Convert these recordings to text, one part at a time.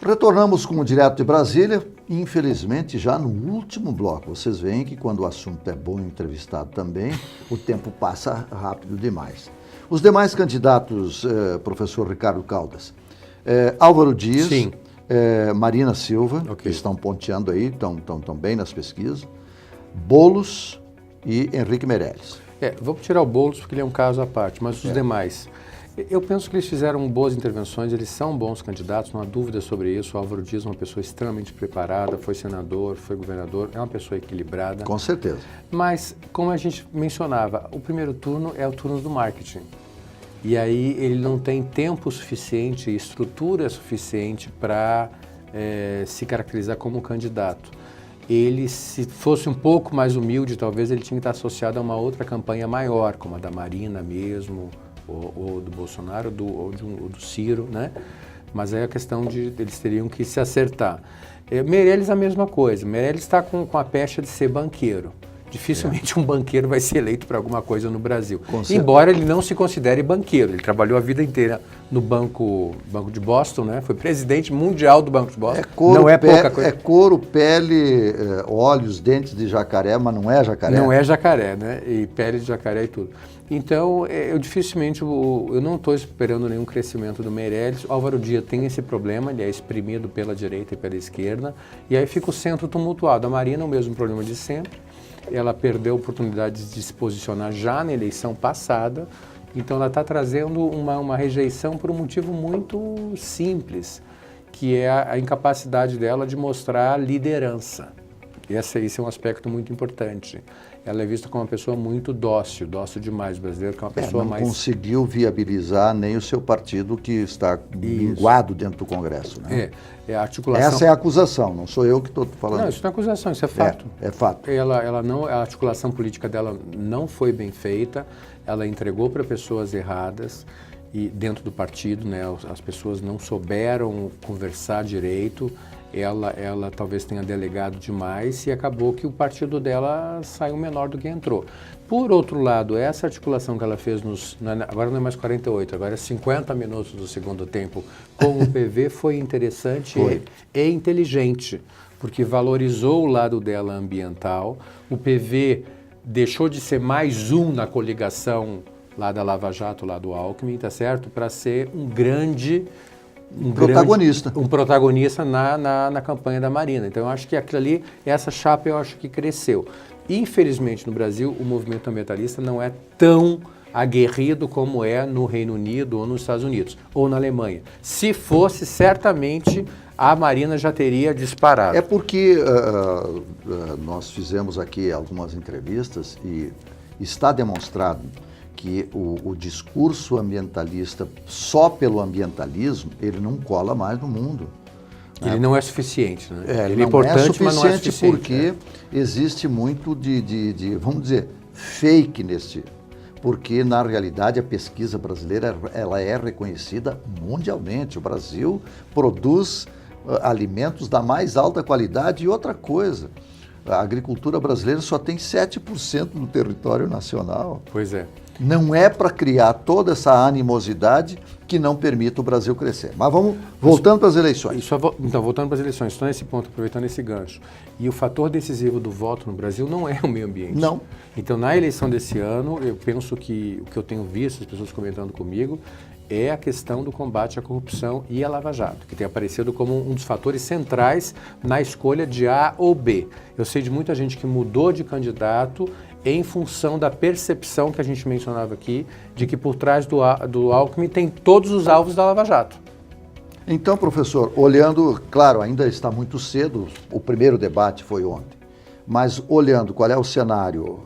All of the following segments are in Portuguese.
Retornamos com o Direto de Brasília, infelizmente já no último bloco. Vocês veem que quando o assunto é bom e entrevistado também, o tempo passa rápido demais. Os demais candidatos, professor Ricardo Caldas, Álvaro Dias, Marina Silva, que estão ponteando aí, estão bem nas pesquisas, Boulos e Henrique Meirelles. Vou tirar o Boulos porque ele é um caso à parte, mas os demais... Eu penso que eles fizeram boas intervenções, eles são bons candidatos, não há dúvida sobre isso. O Álvaro Dias é uma pessoa extremamente preparada, foi senador, foi governador, é uma pessoa equilibrada. Com certeza. Mas, como a gente mencionava, o primeiro turno é o turno do marketing. E aí ele não tem tempo suficiente, estrutura suficiente para se caracterizar como candidato. Ele, se fosse um pouco mais humilde, talvez ele tinha que estar associado a uma outra campanha maior, como a da Marina mesmo, ou do Bolsonaro, ou do Ciro, né? Mas aí a questão de eles teriam que se acertar. Meirelles a mesma coisa. Meirelles está com a pecha de ser banqueiro. Dificilmente um banqueiro vai ser eleito para alguma coisa no Brasil. Embora ele não se considere banqueiro. Ele trabalhou a vida inteira no Banco de Boston, né? Foi presidente mundial do Banco de Boston. Não é pouca coisa. É couro, pele, olhos, dentes de jacaré, mas não é jacaré. Não é jacaré, né? E pele de jacaré e tudo. Então, eu dificilmente, eu não estou esperando nenhum crescimento do Meirelles. O Álvaro Dias tem esse problema, ele é exprimido pela direita e pela esquerda, e aí fica o centro tumultuado. A Marina, o mesmo problema de sempre. Ela perdeu a oportunidade de se posicionar já na eleição passada, então ela está trazendo uma rejeição por um motivo muito simples, que é a incapacidade dela de mostrar liderança. Esse é um aspecto muito importante. Ela é vista como uma pessoa muito dócil demais, o brasileiro, que é uma pessoa não conseguiu viabilizar nem o seu partido, que está minguado dentro do Congresso, né? A articulação... Essa é a acusação, não sou eu que estou falando. Não, isso não é acusação, isso é fato. É fato. A articulação política dela não foi bem feita, ela entregou para pessoas erradas, e dentro do partido, né, as pessoas não souberam conversar direito, ela talvez tenha delegado demais e acabou que o partido dela saiu menor do que entrou. Por outro lado, essa articulação que ela fez agora não é mais 48, agora é 50 minutos do segundo tempo com o PV foi interessante e inteligente, porque valorizou o lado dela ambiental. O PV deixou de ser mais um na coligação lá da Lava Jato, lá do Alckmin, tá certo? Para ser um protagonista na campanha da Marina. Então eu acho que aquilo ali, essa chapa eu acho que cresceu. Infelizmente no Brasil o movimento ambientalista não é tão aguerrido como é no Reino Unido ou nos Estados Unidos ou na Alemanha. Se fosse, certamente a Marina já teria disparado. É porque nós fizemos aqui algumas entrevistas e está demonstrado que o discurso ambientalista, só pelo ambientalismo, ele não cola mais no mundo. Ele não é suficiente, né? Ele não é importante, é mas não é suficiente. Porque existe muito vamos dizer, fake nesse. Porque, na realidade, a pesquisa brasileira ela é reconhecida mundialmente. O Brasil produz alimentos da mais alta qualidade. E outra coisa, a agricultura brasileira só tem 7% do território nacional. Pois é. Não é para criar toda essa animosidade que não permita o Brasil crescer. Mas vamos voltando para as eleições. Então, voltando para as eleições, estou nesse ponto, aproveitando esse gancho. E o fator decisivo do voto no Brasil não é o meio ambiente. Não. Então, na eleição desse ano, eu penso que o que eu tenho visto, as pessoas comentando comigo, é a questão do combate à corrupção e à Lava Jato, que tem aparecido como um dos fatores centrais na escolha de A ou B. Eu sei de muita gente que mudou de candidato em função da percepção que a gente mencionava aqui, de que por trás do Alckmin tem todos os alvos da Lava Jato. Então, professor, olhando, claro, ainda está muito cedo, o primeiro debate foi ontem, mas olhando qual é o cenário,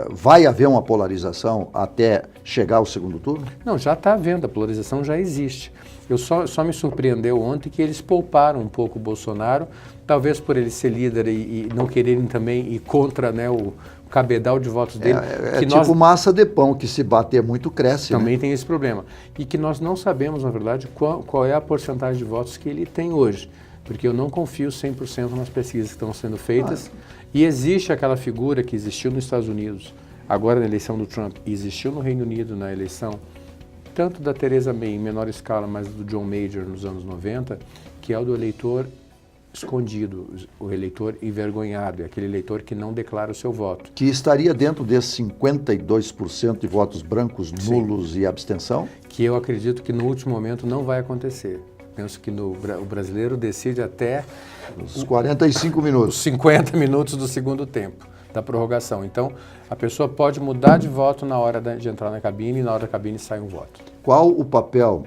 vai haver uma polarização até chegar ao segundo turno? Não, já está havendo, a polarização já existe. Eu só me surpreendeu ontem que eles pouparam um pouco o Bolsonaro, talvez por ele ser líder e não quererem também ir contra, né, o cabedal de votos dele. Tipo massa de pão, que se bater muito cresce. Também né? tem esse problema. E que nós não sabemos, na verdade, qual é a porcentagem de votos que ele tem hoje. Porque eu não confio 100% nas pesquisas que estão sendo feitas. E existe aquela figura que existiu nos Estados Unidos, agora na eleição do Trump, existiu no Reino Unido na eleição tanto da Theresa May em menor escala, mas do John Major nos anos 90, que é o do eleitor escondido, o eleitor envergonhado, é aquele eleitor que não declara o seu voto. Que estaria dentro desses 52% de votos brancos, nulos e abstenção? Que eu acredito que no último momento não vai acontecer. Penso que o brasileiro decide até os 45 minutos. Os 50 minutos do segundo tempo da prorrogação. Então, a pessoa pode mudar de voto na hora de entrar na cabine e na hora da cabine sai um voto. Qual o papel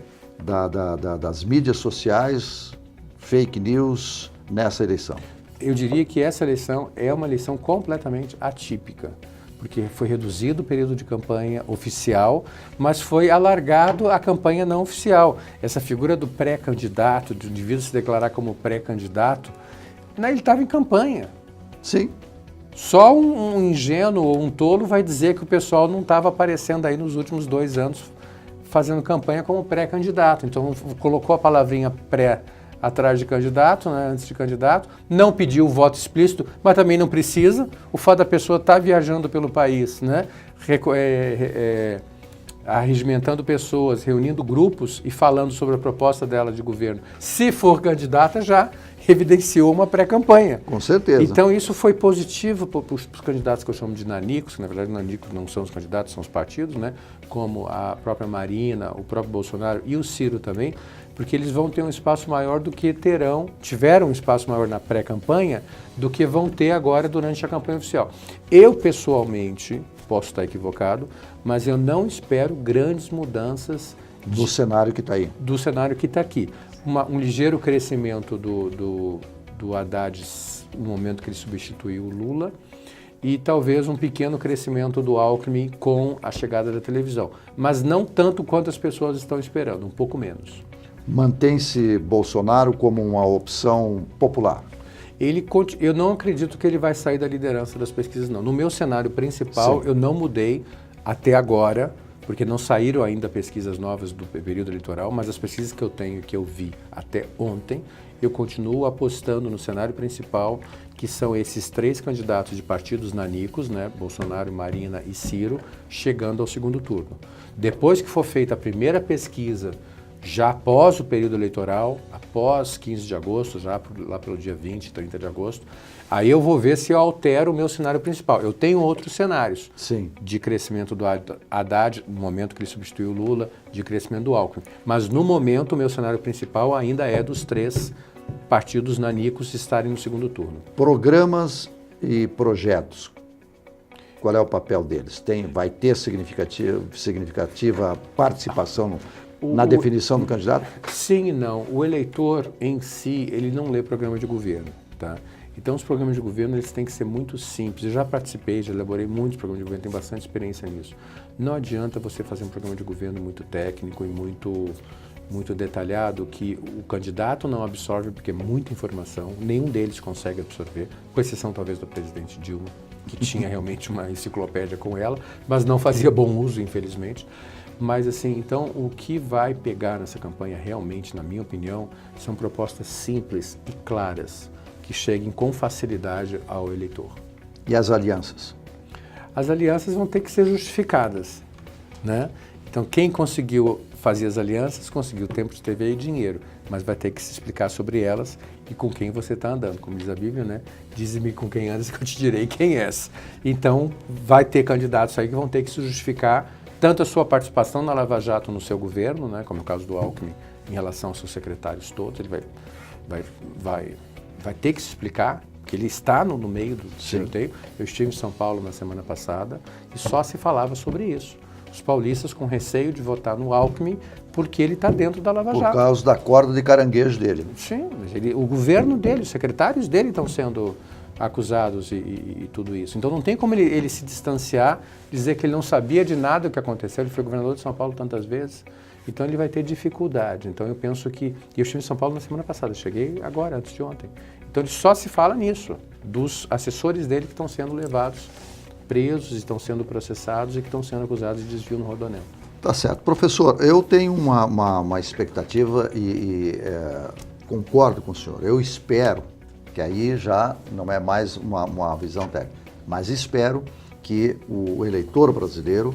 das mídias sociais, fake news, nessa eleição? Eu diria que essa eleição é uma eleição completamente atípica, porque foi reduzido o período de campanha oficial, mas foi alargado a campanha não oficial. Essa figura do pré-candidato, do indivíduo se declarar como pré-candidato, ele estava em campanha. Sim. Só um ingênuo ou um tolo vai dizer que o pessoal não estava aparecendo aí nos últimos 2 anos fazendo campanha como pré-candidato. Então colocou a palavrinha pré atrás de candidato, né, antes de candidato, não pediu o voto explícito, mas também não precisa. O fato da pessoa estar viajando pelo país, né, arregimentando pessoas, reunindo grupos e falando sobre a proposta dela de governo, se for candidata, já evidenciou uma pré-campanha. Com certeza. Então isso foi positivo para os candidatos que eu chamo de nanicos, que na verdade nanicos não são os candidatos, são os partidos, né, como a própria Marina, o próprio Bolsonaro e o Ciro também, porque eles vão ter um espaço maior do que tiveram um espaço maior na pré-campanha do que vão ter agora durante a campanha oficial. Eu, pessoalmente, posso estar equivocado, mas eu não espero grandes mudanças do cenário que está aí. Do cenário que está aqui. Um ligeiro crescimento do Haddad no momento que ele substituiu o Lula e talvez um pequeno crescimento do Alckmin com a chegada da televisão, mas não tanto quanto as pessoas estão esperando, um pouco menos. Mantém-se Bolsonaro como uma opção popular? Eu não acredito que ele vai sair da liderança das pesquisas, não. No meu cenário principal, sim, eu não mudei até agora, porque não saíram ainda pesquisas novas do período eleitoral, mas as pesquisas que eu tenho, que eu vi até ontem, eu continuo apostando no cenário principal, que são esses 3 candidatos de partidos nanicos, né, Bolsonaro, Marina e Ciro, chegando ao segundo turno. Depois que for feita a primeira pesquisa, já após o período eleitoral, após 15 de agosto, já lá pelo dia 20, 30 de agosto, aí eu vou ver se eu altero o meu cenário principal. Eu tenho outros cenários, sim, de crescimento do Haddad, no momento que ele substituiu o Lula, de crescimento do Alckmin. Mas no momento o meu cenário principal ainda é dos 3 partidos nanicos estarem no segundo turno. Programas e projetos, qual é o papel deles? Vai ter significativa participação na definição do candidato? Sim e não. O eleitor em si, ele não lê programa de governo, tá? Então os programas de governo eles têm que ser muito simples. Eu já participei, já elaborei muitos programas de governo, tenho bastante experiência nisso. Não adianta você fazer um programa de governo muito técnico e muito detalhado que o candidato não absorve porque é muita informação, nenhum deles consegue absorver, com exceção talvez do presidente Dilma, que tinha realmente uma enciclopédia com ela, mas não fazia bom uso, infelizmente. Mas assim, então o que vai pegar nessa campanha realmente, na minha opinião, são propostas simples e claras, que cheguem com facilidade ao eleitor. E as alianças? As alianças vão ter que ser justificadas, né? Então quem conseguiu fazer as alianças, conseguiu tempo de TV e dinheiro, mas vai ter que se explicar sobre elas e com quem você está andando. Como diz a Bíblia, né? Dize-me com quem andas que eu te direi quem és. Então vai ter candidatos aí que vão ter que se justificar tanto a sua participação na Lava Jato no seu governo, né, como é o caso do Alckmin, em relação aos seus secretários todos, ele vai ter que se explicar, que ele está no meio do tiroteio. Eu estive em São Paulo na semana passada e só se falava sobre isso. Os paulistas com receio de votar no Alckmin porque ele está dentro da Lava Jato. Por causa da corda de caranguejo dele. Sim, o governo dele, os secretários dele estão sendo acusados e tudo isso. Então não tem como ele se distanciar, dizer que ele não sabia de nada o que aconteceu, ele foi governador de São Paulo tantas vezes, então ele vai ter dificuldade. Então eu penso que... E eu estive em São Paulo na semana passada, cheguei agora, antes de ontem. Então ele só se fala nisso, dos assessores dele que estão sendo levados presos, estão sendo processados e que estão sendo acusados de desvio no Rodoanel. Tá certo. Professor, eu tenho uma expectativa e concordo com o senhor. Eu espero que aí já não é mais uma visão técnica, mas espero que o eleitor brasileiro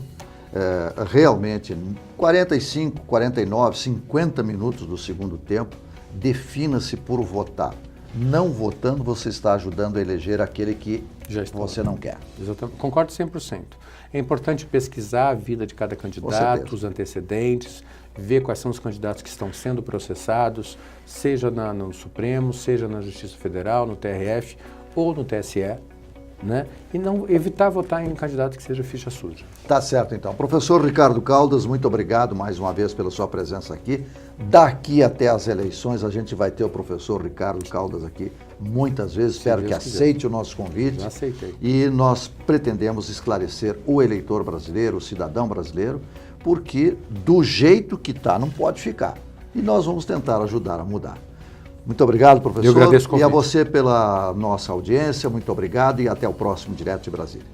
realmente 45, 49, 50 minutos do segundo tempo, defina-se por votar. Não votando, você está ajudando a eleger aquele que você não quer. Exatamente. Concordo 100%. É importante pesquisar a vida de cada candidato, os antecedentes, ver quais são os candidatos que estão sendo processados, seja no Supremo, seja na Justiça Federal, no TRF ou no TSE, né? E não evitar votar em um candidato que seja ficha suja. Tá certo, então. Professor Ricardo Caldas, muito obrigado mais uma vez pela sua presença aqui. Daqui até as eleições, a gente vai ter o professor Ricardo Caldas aqui muitas vezes. Espero que aceite o nosso convite. Já aceitei. E nós pretendemos esclarecer o eleitor brasileiro, o cidadão brasileiro, porque do jeito que está, não pode ficar. E nós vamos tentar ajudar a mudar. Muito obrigado, professor. Eu agradeço o convite. E a você pela nossa audiência, muito obrigado e até o próximo Direto de Brasília.